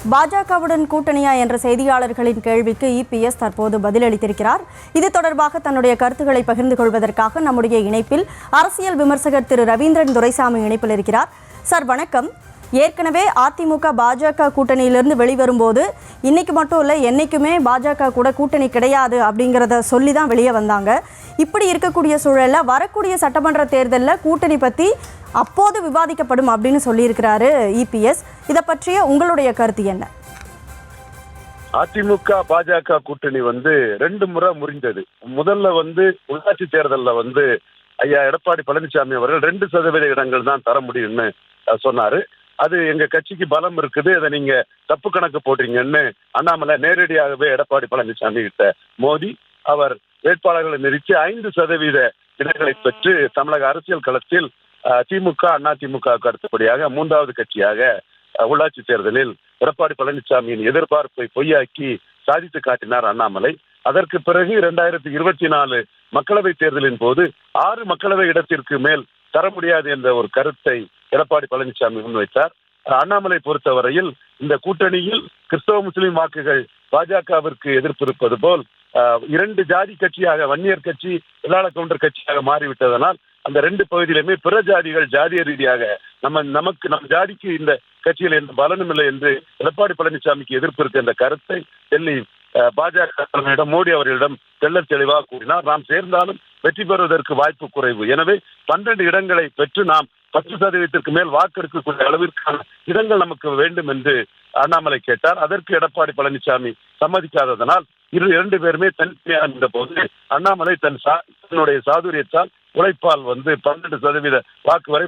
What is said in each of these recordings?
பாஜகவுடன் கூட்டணியா என்ற செய்தியாளர்களின் கேள்விக்கு இபிஎஸ் தற்போது பதிலளித்திருக்கிறார். இது தொடர்பாக தன்னுடைய கருத்துக்களை பகிர்ந்து கொள்வதற்காக நம்முடைய இணைப்பில் அரசியல் விமர்சகர் திரு ரவீந்திரன் துரைசாமி இணைப்பில் இருக்கிறார். சார் வணக்கம். ஏற்கனவே அதிமுக பாஜக கூட்டணியிலிருந்து வெளிவரும்போது இன்னைக்கு மட்டும் இல்லை, என்னைக்குமே பாஜக கூட கூட்டணி கிடையாது அப்படிங்கிறத சொல்லி தான் வெளியே வந்தாங்க. இப்படி இருக்கக்கூடிய சூழலில் வரக்கூடிய சட்டமன்ற தேர்தலில் கூட்டணி பற்றி அப்போது விவாதிக்கப்படும் அப்படின்னு சொல்லியிருக்கிறாரு இபிஎஸ். இதை பற்றிய உங்களுடைய கருத்து என்ன? அதிமுக பாஜக கூட்டணி 2 முறை முறிந்தது. முதல்ல உள்ளாட்சி தேர்தலில் ஐயா எடப்பாடி பழனிசாமி அவர்கள் 2% இடங்கள் தான் தர முடியும்னு சொன்னாரு. அது எங்க கட்சிக்கு பலம் இருக்குது, அதை நீங்க தப்பு கணக்கு போடுறீங்கன்னு அண்ணாமலை நேரடியாகவே எடப்பாடி பழனிசாமி கிட்ட மோதி அவர் வேட்பாளர்களை நிறுத்தி 5% இடங்களை பெற்று தமிழக அரசியல் களத்தில் திமுக அதிமுக அடுத்தபடியாக 3வது கட்சியாக உள்ளாட்சி தேர்தலில் எடப்பாடி பழனிசாமியின் எதிர்பார்ப்பை பொய்யாக்கி சாதித்து காட்டினார் அண்ணாமலை. அதற்கு பிறகு 2024 மக்களவை தேர்தலின் போது 6 மக்களவை இடத்திற்கு மேல் தர முடியாது என்ற ஒரு கருத்தை எடப்பாடி பழனிசாமி முன்வைத்தார். அண்ணாமலை பொறுத்தவரையில் இந்த கூட்டணியில் கிறிஸ்தவ முஸ்லிம் வாக்குகள் பாஜகவிற்கு எதிர்ப்பு இருப்பது போல் 2 ஜாதி கட்சியாக, வன்னியர் கட்சி வெள்ளாள கவுண்டர் கட்சியாக மாறிவிட்டதனால் அந்த 2 பகுதியிலுமே பிற ஜாதிகள் ஜாதிய ரீதியாக நம் ஜாதிக்கு இந்த கட்சியில் எந்த பலனும் இல்லை என்று எடப்பாடி பழனிசாமிக்கு எதிர்ப்பு இருக்கு என்ற கருத்தை டெல்லி பாஜக தலைமையிடம் மோடி அவர்களிடம் தெளிவாக கூறினார். நாம் சேர்ந்தாலும் வெற்றி பெறுவதற்கு வாய்ப்பு குறைவு, எனவே 12 இடங்களை பெற்று நாம் 10% மேல் வாக்கு இருக்கக்கூடிய அளவிற்கான இடங்கள் நமக்கு வேண்டும் என்று அண்ணாமலை கேட்டார். அதற்கு எடப்பாடி பழனிசாமி சம்மதிக்காததனால் 2 பேருமே தனித்தனியாக இருந்த போது அண்ணாமலை தன்னுடைய சாதுரியத்தால் உழைப்பால் 12% வாக்கு வரை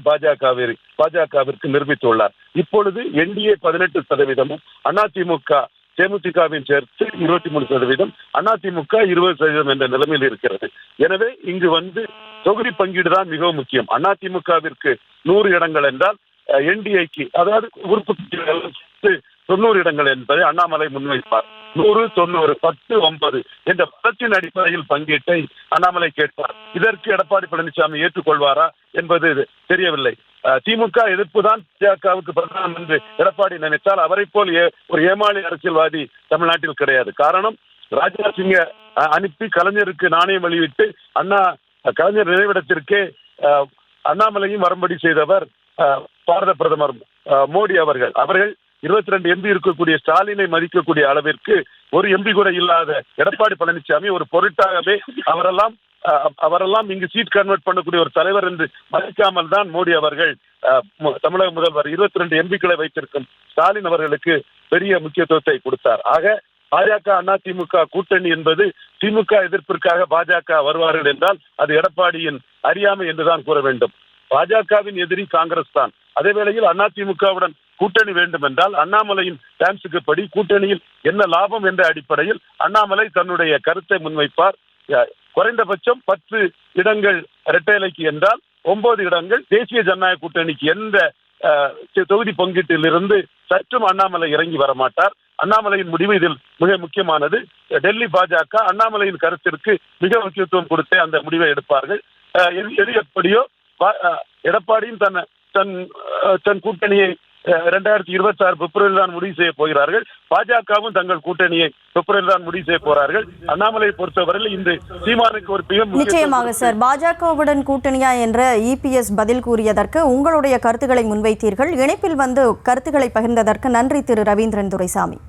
பாஜகவிற்கு நிரூபித்துள்ளார். இப்பொழுது என்டிஏ 18%, அதிமுக தேமுதிகவின் சேர்த்து 23%, அதிமுக 20% என்ற நிலைமையில் இருக்கிறது. எனவே இங்கு தொகுதி பங்கீடு தான் மிகவும் முக்கியம். அதிமுகவிற்கு 100 இடங்கள் என்றால் என்டிஏக்கு, அதாவது உறுப்பு 90 இடங்கள் என்பதை அண்ணாமலை முன்வைப்பார். 100, 90, 10, 9 என்ற பலத்தின் அடிப்படையில் பங்கீட்டை அண்ணாமலை கேட்பார். இதற்கு எடப்பாடி பழனிசாமி ஏற்றுக்கொள்வாரா என்பது தெரியவில்லை. திமுக எதிர்ப்பு தான் பாஜகவுக்கு பிரதானம் என்று எடப்பாடி நினைத்தால் அவரை போல் ஒரு ஏமாளி அரசியல்வாதி தமிழ்நாட்டில் கிடையாது. காரணம், ராஜ்நாத் சிங்க அனுப்பி கலைஞருக்கு நாணயம் வெளியிட்டு கலைஞர் நினைவிடத்திற்கே அண்ணாமலையும் வரும்படி செய்தவர் பாரத பிரதமர் மோடி அவர்கள். 22 எம்பி இருக்கக்கூடிய ஸ்டாலினை மதிக்கக்கூடிய அளவிற்கு ஒரு எம்பி கூட இல்லாத எடப்பாடி பழனிசாமி ஒரு பொருட்டாகவே அவரெல்லாம் இங்கு சீட் கன்வெர்ட் பண்ணக்கூடிய ஒரு தலைவர் என்று மதிக்காமல் தான் மோடி அவர்கள் தமிழக முதல்வர் 22 எம்பிக்களை வைத்திருக்கும் ஸ்டாலின் அவர்களுக்கு பெரிய முக்கியத்துவத்தை கொடுத்தார். ஆக பாஜக அதிமுக கூட்டணி என்பது திமுக எதிர்ப்பிற்காக பாஜக வருவார்கள் என்றால் அது எடப்பாடியின் அறியாமை என்றுதான் கூற வேண்டும். பாஜகவின் எதிரி காங்கிரஸ் தான். அதே வேளையில் அதிமுகவுடன் கூட்டணி வேண்டும் என்றால் அண்ணாமலையின் டான்ஸுக்கு படி கூட்டணியில் என்ன லாபம் என்ற அடிப்படையில் அண்ணாமலை தன்னுடைய கருத்தை முன்வைப்பார். குறைந்தபட்சம் 10 இடங்கள் இரட்டை இலைக்கு என்றால் 9 இடங்கள் தேசிய ஜனநாயக கூட்டணிக்கு என்ற தொகுதி பங்கீட்டில் இருந்து சற்றும் அண்ணாமலை இறங்கி வரமாட்டார். அண்ணாமலையின் முடிவு இதில் மிக முக்கியமானது. டெல்லி பாஜக அண்ணாமலையின் கருத்திற்கு மிக முக்கியத்துவம் கொடுத்தே அந்த முடிவை எடுப்பார்கள். எது எப்படியோ எடப்பாடியும் தன் கூட்டணியை 2026 பிப்ரவரியில் தான் முடிவு செய்ய போகிறார்கள். பாஜகவும் தங்கள் கூட்டணியை பிப்ரவரியில் தான் முடிவு செய்ய போறார்கள். அண்ணாமலையை பொறுத்தவரையில் இந்த சீமானுக்கு ஒரு நிச்சயமாக சார், பாஜகவுடன் கூட்டணியா என்ற இபிஎஸ் பதில் கூறியதற்கு உங்களுடைய கருத்துக்களை முன்வைத்தீர்கள். இணைப்பில் கருத்துக்களை பகிர்ந்ததற்கு நன்றி திரு ரவீந்திரன் துரைசாமி.